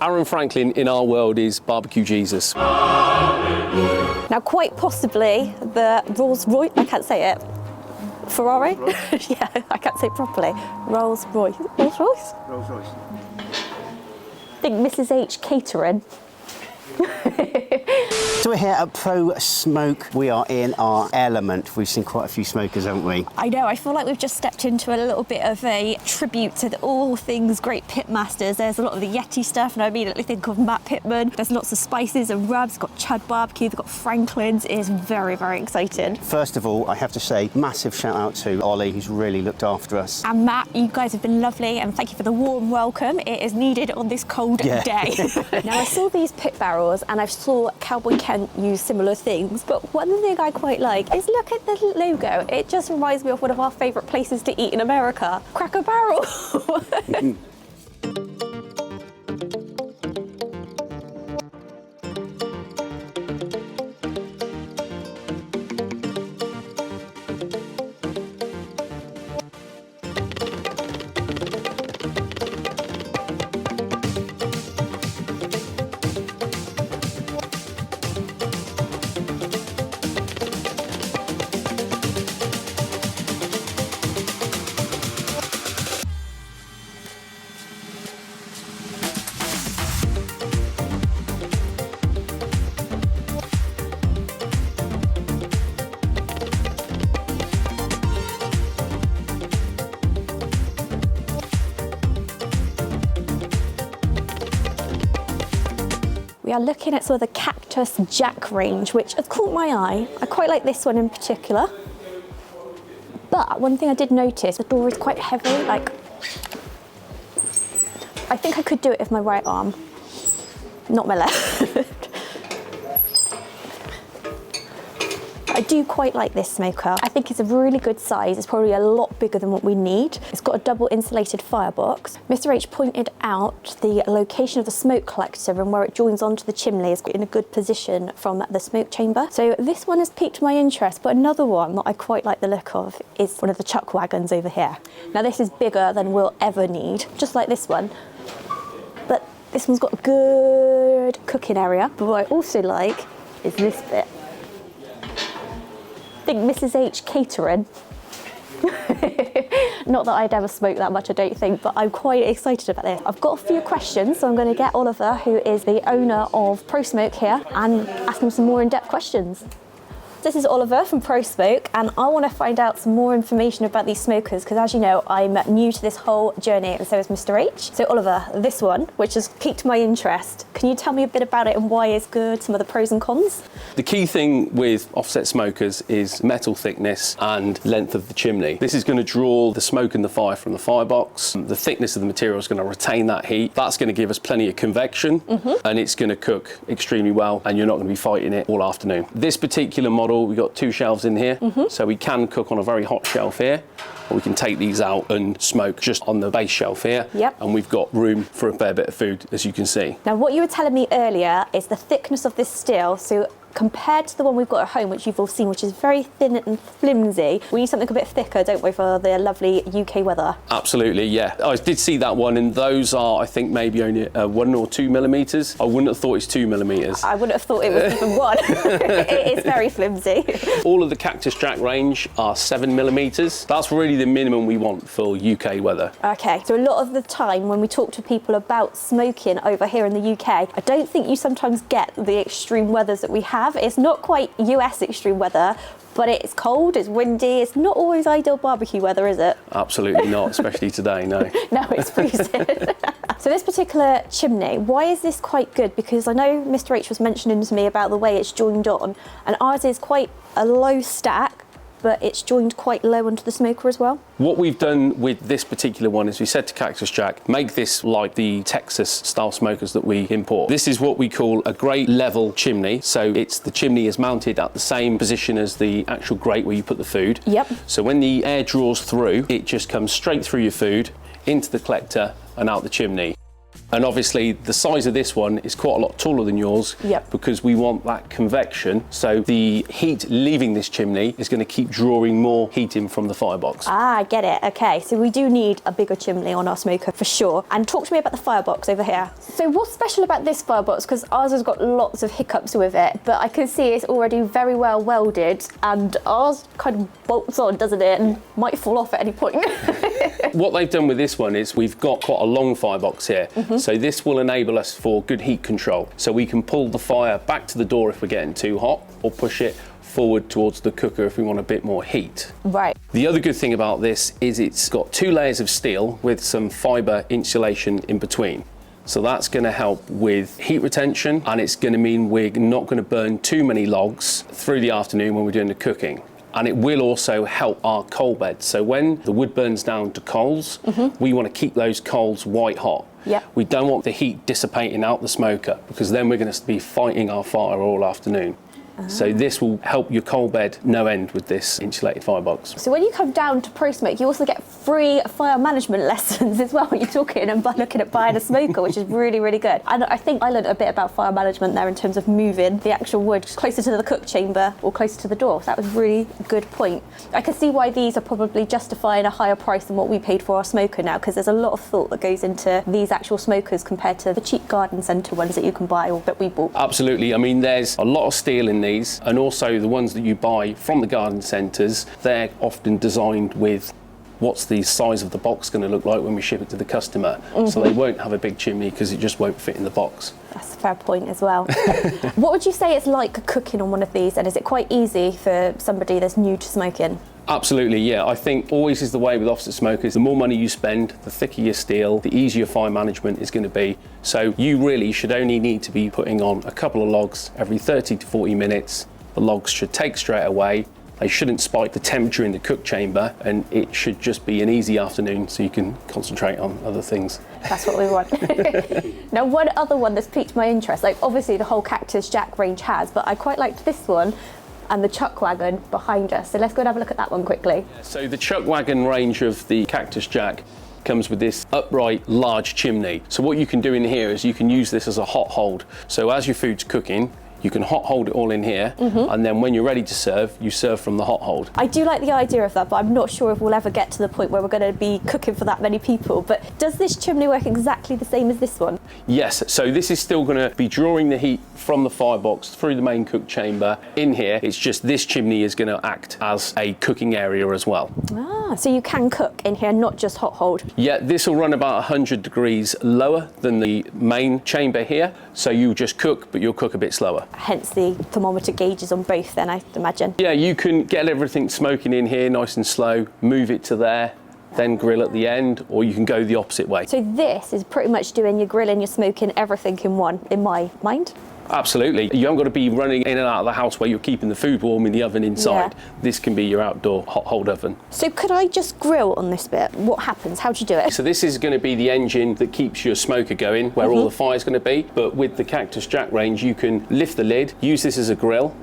Aaron Franklin in our world is barbecue Jesus. Now, quite possibly the Rolls Royce, I can't say it. Ferrari? Yeah, I can't say it properly. Rolls Royce. Rolls Royce? Rolls Royce. I think Mrs. H catering. So we're here at Pro Smoke. We are in our element. We've seen quite a few smokers, haven't we? I know, I feel like we've just stepped into a little bit of a tribute to all things great pit masters. There's a lot of the Yeti stuff, and I immediately think of Matt Pittman. There's lots of spices and rubs. Got Chud Barbecue, they've got Franklin's. It is very, very exciting. First of all, I have to say, massive shout out to Ollie, who's really looked after us. And Matt, you guys have been lovely, and thank you for the warm welcome. It is needed on this cold day. Now, I saw these pit barrels, and I saw Cowboy Kent use similar things, but one thing I quite like is look at the logo. It just reminds me of one of our favourite places to eat in America, Cracker Barrel. We are looking at sort of the Cactus Jack range, which has caught my eye. I quite like this one in particular. But one thing I did notice, the door is quite heavy. Like, I think I could do it with my right arm, not my left. I do quite like this smoker. I think it's a really good size. It's probably a lot bigger than what we need. It's got a double insulated firebox. Mr. H pointed out the location of the smoke collector and where it joins onto the chimney is in a good position from the smoke chamber. So this one has piqued my interest, but another one that I quite like the look of is one of the chuck wagons over here. Now this is bigger than we'll ever need, just like this one. But this one's got a good cooking area. But what I also like is this bit. I think Mrs. H catering. Not that I'd ever smoke that much, I don't think, but I'm quite excited about this. I've got a few questions, so I'm going to get Oliver, who is the owner of Pro Smoke here, and ask him some more in-depth questions. This is Oliver from Pro Smoke, and I want to find out some more information about these smokers, because as you know, I'm new to this whole journey, and so is Mr. H. So Oliver, this one, which has piqued my interest, can you tell me a bit about it and why it's good, some of the pros and cons? The key thing with offset smokers is metal thickness and length of the chimney. This is going to draw the smoke and the fire from the firebox. The thickness of the material is going to retain that heat. That's going to give us plenty of convection, and it's going to cook extremely well, and you're not going to be fighting it all afternoon. This particular model, we've got two shelves in here, so we can cook on a very hot shelf here, or we can take these out and smoke just on the base shelf here. And we've got room for a fair bit of food, as you can see. Now, what you were telling me earlier is the thickness of this steel. So compared to the one we've got at home, which you've all seen, which is very thin and flimsy, we need something a bit thicker, don't we, for the lovely UK weather? Absolutely, yeah. I did see that one, and those are, I think, maybe only 1 or 2 millimetres. I wouldn't have thought it's 2 millimetres. I wouldn't have thought it was even 1. It is very flimsy. All of the Cactus Jack range are 7 millimetres. That's really the minimum we want for UK weather. Okay, so a lot of the time when we talk to people about smoking over here in the UK, I don't think you sometimes get the extreme weathers that we have. It's not quite US extreme weather, but it's cold, it's windy, it's not always ideal barbecue weather, is it? Absolutely not, especially today, no. No, it's freezing. So this particular chimney, why is this quite good? Because I know Mr. H was mentioning to me about the way it's joined on, and ours is quite a low stack, but it's joined quite low onto the smoker as well. What we've done with this particular one is we said to Cactus Jack, make this like the Texas style smokers that we import. This is what we call a grate level chimney. So the chimney is mounted at the same position as the actual grate where you put the food. So when the air draws through, it just comes straight through your food, into the collector and out the chimney. And obviously the size of this one is quite a lot taller than yours, Yep. because we want that convection. So the heat leaving this chimney is going to keep drawing more heat in from the firebox. Ah, I get it. Okay, so we do need a bigger chimney on our smoker for sure. And talk to me about the firebox over here. So what's special about this firebox? Because ours has got lots of hiccups with it, but I can see it's already very well welded, and ours kind of bolts on, doesn't it? And might fall off at any point. What they've done with this one is we've got quite a long firebox here. So this will enable us for good heat control. So we can pull the fire back to the door if we're getting too hot, or push it forward towards the cooker if we want a bit more heat. Right. The other good thing about this is it's got 2 layers of steel with some fibre insulation in between. So that's going to help with heat retention, and it's going to mean we're not going to burn too many logs through the afternoon when we're doing the cooking. And it will also help our coal bed. So when the wood burns down to coals, we want to keep those coals white hot. Yep. We don't want the heat dissipating out the smoker, because then we're going to be fighting our fire all afternoon. So this will help your coal bed no end with this insulated firebox. So when you come down to Pro Smoke, you also get free fire management lessons as well when you're talking and by looking at buying a smoker, which is really, really good. And I think I learned a bit about fire management there in terms of moving the actual wood closer to the cook chamber or closer to the door. So that was a really good point. I can see why these are probably justifying a higher price than what we paid for our smoker now, because there's a lot of thought that goes into these actual smokers compared to the cheap garden centre ones that you can buy or that we bought. Absolutely. I mean, there's a lot of steel in these, and also the ones that you buy from the garden centres, they're often designed with what's the size of the box going to look like when we ship it to the customer. So they won't have a big chimney because it just won't fit in the box. That's a fair point as well. What would you say it's like cooking on one of these, and is it quite easy for somebody that's new to smoking? Absolutely, yeah. I think always is the way with offset smokers. The more money you spend, the thicker your steel, the easier fire management is going to be. So you really should only need to be putting on a couple of logs every 30 to 40 minutes. The logs should take straight away. They shouldn't spike the temperature in the cook chamber, and it should just be an easy afternoon so you can concentrate on other things. That's what we want. Now, one other one that's piqued my interest, like obviously the whole Cactus Jack range has, but I quite liked this one and the chuck wagon behind us. So let's go and have a look at that one quickly. So the chuck wagon range of the Cactus Jack comes with this upright large chimney. So what you can do in here is you can use this as a hot hold. So as your food's cooking, you can hot hold it all in here, and then when you're ready to serve, you serve from the hot hold. I do like the idea of that, but I'm not sure if we'll ever get to the point where we're going to be cooking for that many people. But does this chimney work exactly the same as this one? Yes, so this is still going to be drawing the heat from the firebox through the main cook chamber in here. It's just this chimney is going to act as a cooking area as well. Ah, so you can cook in here, not just hot hold. Yeah, this will run about 100 degrees lower than the main chamber here. So you just cook, but you'll cook a bit slower. Hence the thermometer gauges on both then, I imagine. Yeah, you can get everything smoking in here nice and slow, move it to there, then grill at the end, or you can go the opposite way. So this is pretty much doing your grilling, your smoking, everything in one, in my mind. Absolutely. You haven't got to be running in and out of the house where you're keeping the food warm in the oven inside. Yeah. This can be your outdoor hot hold oven. So could I just grill on this bit? What happens? How do you do it? So this is going to be the engine that keeps your smoker going, where all the fire's going to be. But with the Cactus Jack range, you can lift the lid, use this as a grill,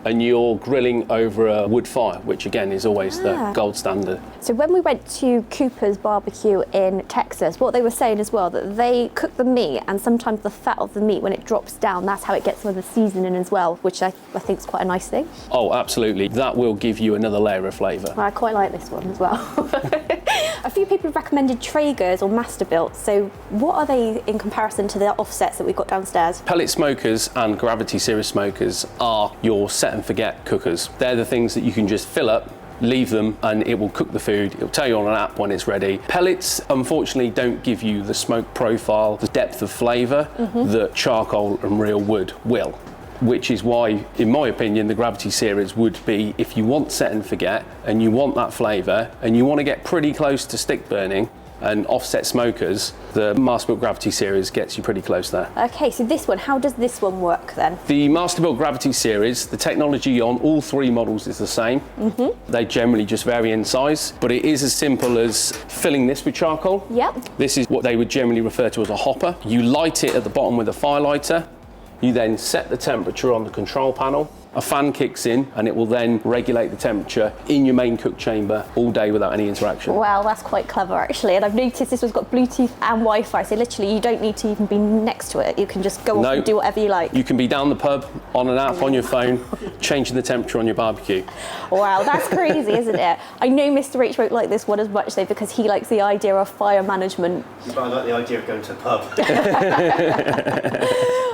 and you're grilling over a wood fire, which again is always the gold standard. So when we went to Cooper's BBQ in Texas, what they were saying as well, that they cook the meat, and sometimes the fat of the meat, when it drops down, that's how it gets some of the seasoning as well, which I think is quite a nice thing. Oh, absolutely. That will give you another layer of flavour. I quite like this one as well. A few people have recommended Traegers or Masterbuilt, so what are they in comparison to the offsets that we've got downstairs? Pellet smokers and gravity series smokers are your set and forget cookers. They're the things that you can just fill up, leave them, and it will cook the food. It'll tell you on an app when it's ready. Pellets, unfortunately, don't give you the smoke profile, the depth of flavour that charcoal and real wood will. Which is why, in my opinion, the Gravity series would be, if you want set and forget, and you want that flavour, and you want to get pretty close to stick burning and offset smokers, the Masterbuilt Gravity series gets you pretty close there. Okay, so this one, how does this one work then? The Masterbuilt Gravity series, the technology on all 3 models is the same. They generally just vary in size, but it is as simple as filling this with charcoal. Yep. This is what they would generally refer to as a hopper. You light it at the bottom with a fire lighter. You then set the temperature on the control panel. A fan kicks in and it will then regulate the temperature in your main cook chamber all day without any interaction. Wow, that's quite clever actually. And I've noticed this one's got Bluetooth and Wi-Fi, so literally you don't need to even be next to it. You can just go off and do whatever you like. You can be down the pub on an app on your phone, changing the temperature on your barbecue. Wow, that's crazy, isn't it? I know Mr. H won't like this one as much though, because he likes the idea of fire management. But I like the idea of going to a pub.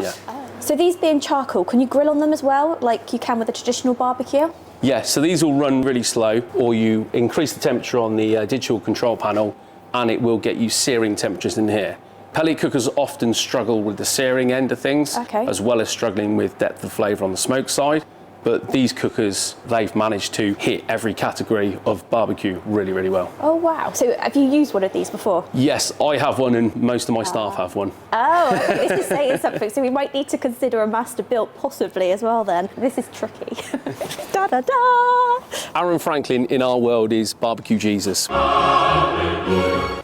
Yeah. So these being charcoal, can you grill on them as well, like you can with a traditional barbecue? Yeah, so these will run really slow, or you increase the temperature on the digital control panel and it will get you searing temperatures in here. Pellet cookers often struggle with the searing end of things, as well as struggling with depth of flavour on the smoke side. But these cookers, they've managed to hit every category of barbecue really, really well. Oh, wow. So have you used one of these before? Yes, I have one and most of my staff have one. Oh, okay. This is saying something. So we might need to consider a master built possibly as well then. This is tricky. Da da da! Aaron Franklin in our world is barbecue Jesus.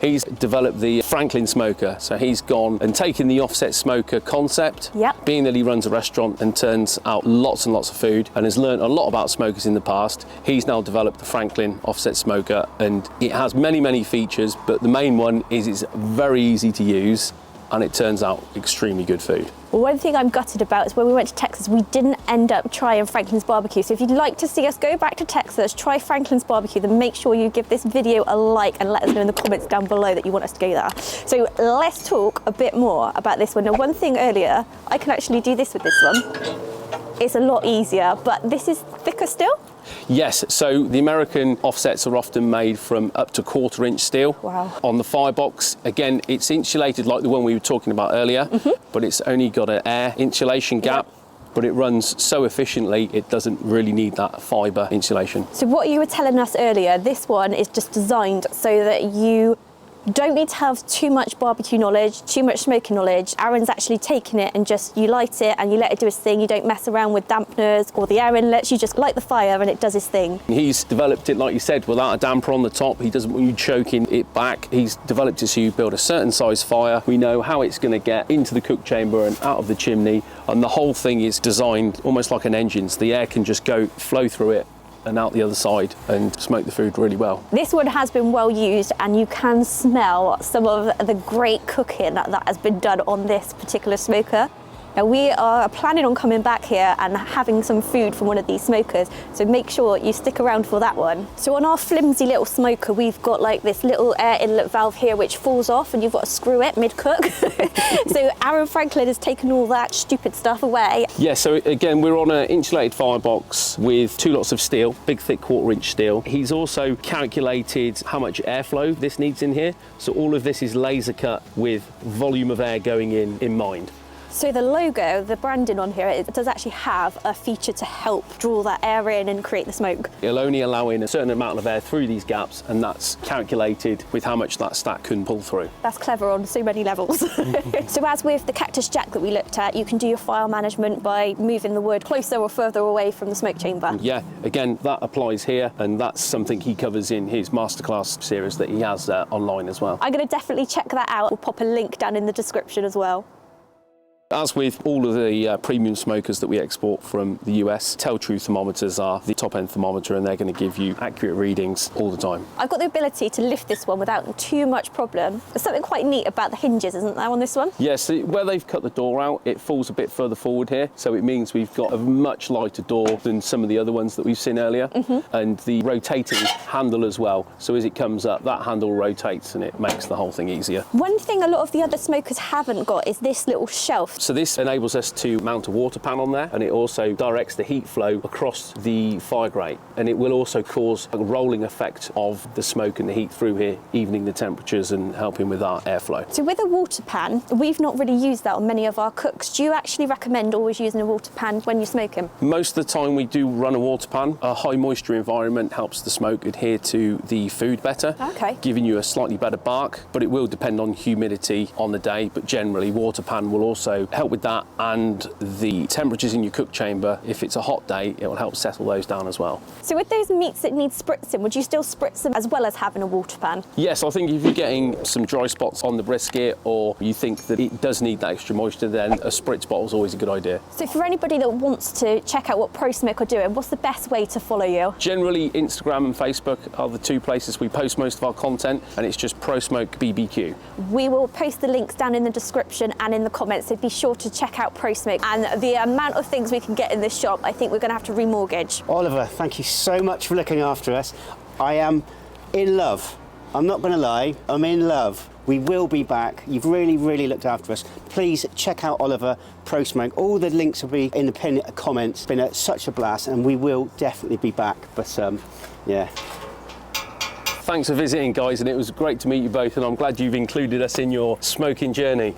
He's developed the Franklin smoker. So he's gone and taken the offset smoker concept, being that he runs a restaurant and turns out lots and lots of food, and has learned a lot about smokers in the past. He's now developed the Franklin offset smoker, and it has many, many features, but the main one is it's very easy to use and it turns out extremely good food. Well, one thing I'm gutted about is when we went to Texas, we didn't end up trying Franklin's barbecue. So if you'd like to see us go back to Texas, try Franklin's barbecue, then make sure you give this video a like and let us know in the comments down below that you want us to go there. So let's talk a bit more about this one. Now, one thing earlier, I can actually do this with this one. It's a lot easier, but this is thicker still? Yes, so the American offsets are often made from up to 1/4 inch steel. Wow. On the firebox, again, it's insulated like the one we were talking about earlier, but it's only got an air insulation gap. But it runs so efficiently, it doesn't really need that fibre insulation. So what you were telling us earlier, this one is just designed so that you don't need to have too much barbecue knowledge, too much smoking knowledge. Aaron's actually taken it and just, you light it and you let it do its thing. You don't mess around with dampeners or the air inlets. You just light the fire and it does its thing. He's developed it, like you said, without a damper on the top. He doesn't want you choking it back. He's developed it so you build a certain size fire. We know how it's going to get into the cook chamber and out of the chimney. And the whole thing is designed almost like an engine. So the air can just flow through it and out the other side and smoke the food really well. This one has been well used and you can smell some of the great cooking that has been done on this particular smoker. Now we are planning on coming back here and having some food from one of these smokers, so make sure you stick around for that one. So on our flimsy little smoker, we've got like this little air inlet valve here which falls off and you've got to screw it mid-cook. So Aaron Franklin has taken all that stupid stuff away. Yeah, so again, we're on an insulated firebox with 2 lots of steel, big thick 1/4 inch steel. He's also calculated how much airflow this needs in here. So all of this is laser cut with volume of air going in mind. So the logo, the branding on here, it does actually have a feature to help draw that air in and create the smoke. It'll only allow in a certain amount of air through these gaps, and that's calculated with how much that stack can pull through. That's clever on so many levels. So as with the cactus jack that we looked at, you can do your fire management by moving the wood closer or further away from the smoke chamber. Yeah, again, that applies here, and that's something he covers in his masterclass series that he has online as well. I'm going to definitely check that out. We'll pop a link down in the description as well. As with all of the premium smokers that we export from the US, Tell-True thermometers are the top-end thermometer, and they're going to give you accurate readings all the time. I've got the ability to lift this one without too much problem. There's something quite neat about the hinges, isn't there, on this one? Yes, where they've cut the door out, it falls a bit further forward here, so it means we've got a much lighter door than some of the other ones that we've seen earlier, and the rotating handle as well. So as it comes up, that handle rotates and it makes the whole thing easier. One thing a lot of the other smokers haven't got is this little shelf. So this enables us to mount a water pan on there, and it also directs the heat flow across the fire grate, and it will also cause a rolling effect of the smoke and the heat through here, evening the temperatures and helping with our airflow. So with a water pan, we've not really used that on many of our cooks. Do you actually recommend always using a water pan when you're smoking? Most of the time we do run a water pan. A high moisture environment helps the smoke adhere to the food better, giving you a slightly better bark, but it will depend on humidity on the day, but generally water pan will also help with that, and the temperatures in your cook chamber, if it's a hot day, it will help settle those down as well. So with those meats that need spritzing, would you still spritz them as well as having a water pan? Yes, I think if you're getting some dry spots on the brisket, or you think that it does need that extra moisture, then a spritz bottle is always a good idea. So for anybody that wants to check out what ProSmoke are doing, what's the best way to follow you? Generally, Instagram and Facebook are the two places we post most of our content, and it's just ProSmoke BBQ. We will post the links down in the description and in the comments, so be sure to check out ProSmoke. And the amount of things we can get in this shop, I think we're going to have to remortgage. Oliver, thank you so much for looking after us. I am in love. I'm not going to lie, I'm in love. We will be back. You've really, really looked after us. Please check out Oliver, ProSmoke. All the links will be in the pinned comments. It's been such a blast, and we will definitely be back. But yeah. Thanks for visiting, guys, and it was great to meet you both, and I'm glad you've included us in your smoking journey.